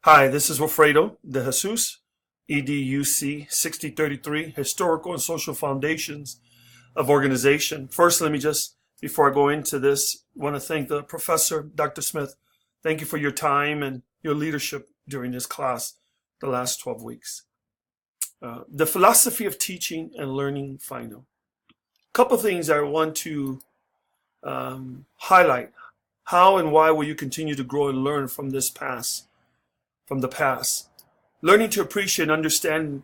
Hi, this is Wilfredo de Jesus, EDUC 6033, Historical and Social Foundations of Organization. First, let me just, before I go into this, want to thank the professor, Dr. Smith. Thank you for your time and your leadership during this class the last 12 weeks. The philosophy of teaching and learning final. A couple things I want to highlight. How and why will you continue to grow and learn from the past? Learning to appreciate and understand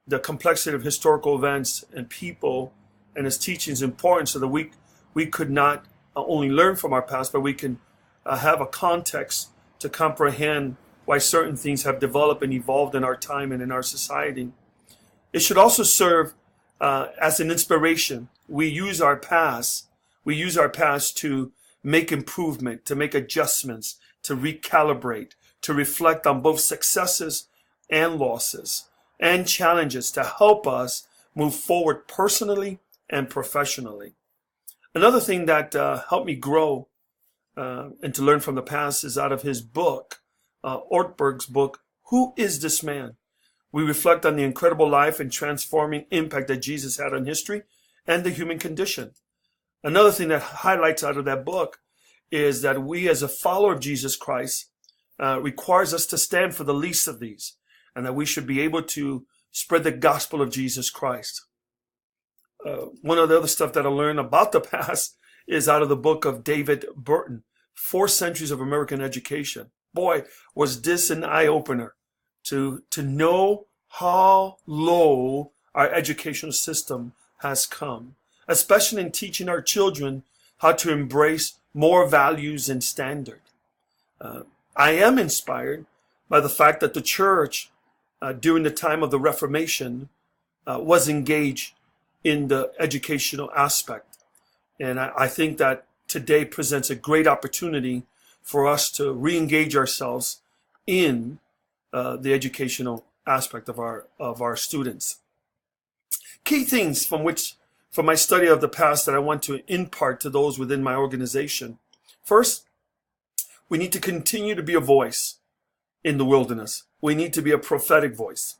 the complexity of historical events and people and its teaching is important so that we could not only learn from our past, but we can have a context to comprehend why certain things have developed and evolved in our time and in our society. It should also serve as an inspiration. We use our past to make improvement, to make adjustments, to recalibrate, to reflect on both successes and losses and challenges to help us move forward personally and professionally. Another thing that helped me grow and to learn from the past is out of his book, Ortberg's book, Who is This Man? We reflect on the incredible life and transforming impact that Jesus had on history and the human condition. Another thing that highlights out of that book is that we as a follower of Jesus Christ requires us to stand for the least of these, and that we should be able to spread the gospel of Jesus Christ. One of the other stuff that I learned about the past is out of the book of David Burton, 4 Centuries of American Education. Boy, was this an eye-opener to know how low our educational system has come, especially in teaching our children how to embrace more values and standard. I am inspired by the fact that the church, during the time of the Reformation, was engaged in the educational aspect. And I think that today presents a great opportunity for us to re-engage ourselves in the educational aspect of our students. Key things from my study of the past that I want to impart to those within my organization. First, we need to continue to be a voice in the wilderness. We need to be a prophetic voice.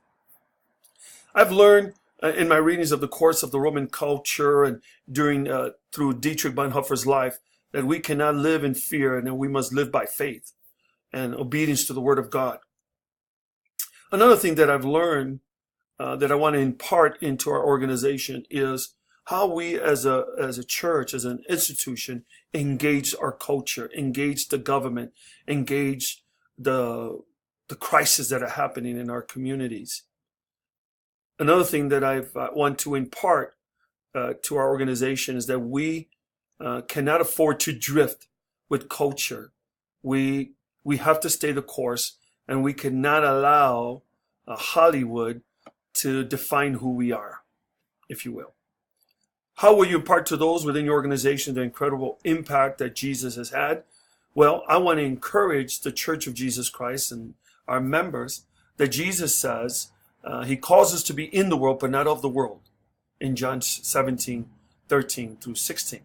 I've learned in my readings of the course of the Roman culture and through Dietrich Bonhoeffer's life that we cannot live in fear and that we must live by faith and obedience to the Word of God. Another thing that I've learned that I want to impart into our organization is how we as a church, as an institution, engage our culture, engage the government, engage the crises that are happening in our communities. Another thing that I want to impart to our organization is that we cannot afford to drift with culture. We have to stay the course, and we cannot allow Hollywood to define who we are, if you will. How will you impart to those within your organization the incredible impact that Jesus has had? Well, I want to encourage the Church of Jesus Christ and our members that Jesus says he calls us to be in the world, but not of the world, in John 17:13 through 16.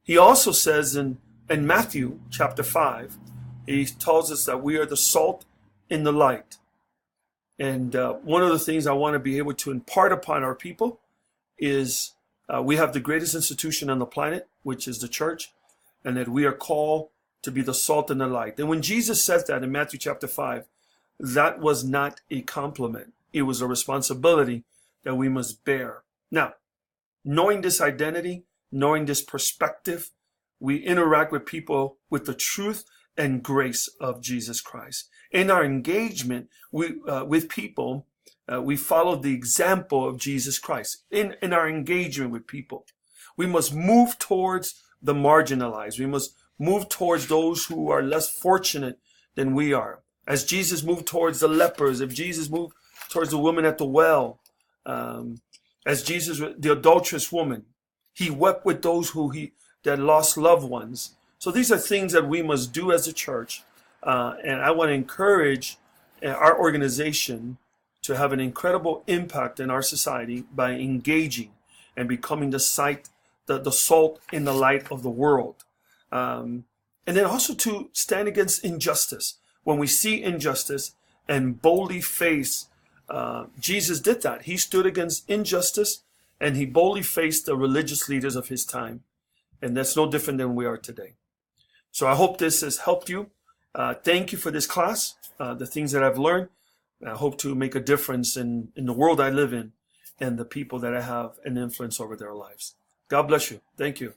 He also says in Matthew chapter 5, he tells us that we are the salt and the light. And one of the things I want to be able to impart upon our people is we have the greatest institution on the planet, which is the church, and that we are called to be the salt and the light. And when Jesus says that in Matthew chapter 5, that was not a compliment. It was a responsibility that we must bear. Now, knowing this identity, knowing this perspective, we interact with people with the truth and grace of Jesus Christ. In our engagement with people, we follow the example of Jesus Christ. In our engagement with people, we must move towards the marginalized. We must move towards those who are less fortunate than we are. As Jesus moved towards the lepers, if Jesus moved towards the woman at the well, as Jesus, the adulterous woman, he wept with those that lost loved ones. So these are things that we must do as a church. And I want to encourage our organization to have an incredible impact in our society by engaging and becoming the salt in the light of the world. And then also to stand against injustice. when we see injustice and boldly face. Jesus did that. He stood against injustice and he boldly faced the religious leaders of his time. And that's no different than we are today. So I hope this has helped you. Thank you for this class, the things that I've learned. I hope to make a difference in the world I live in and the people that I have an influence over their lives. God bless you. Thank you.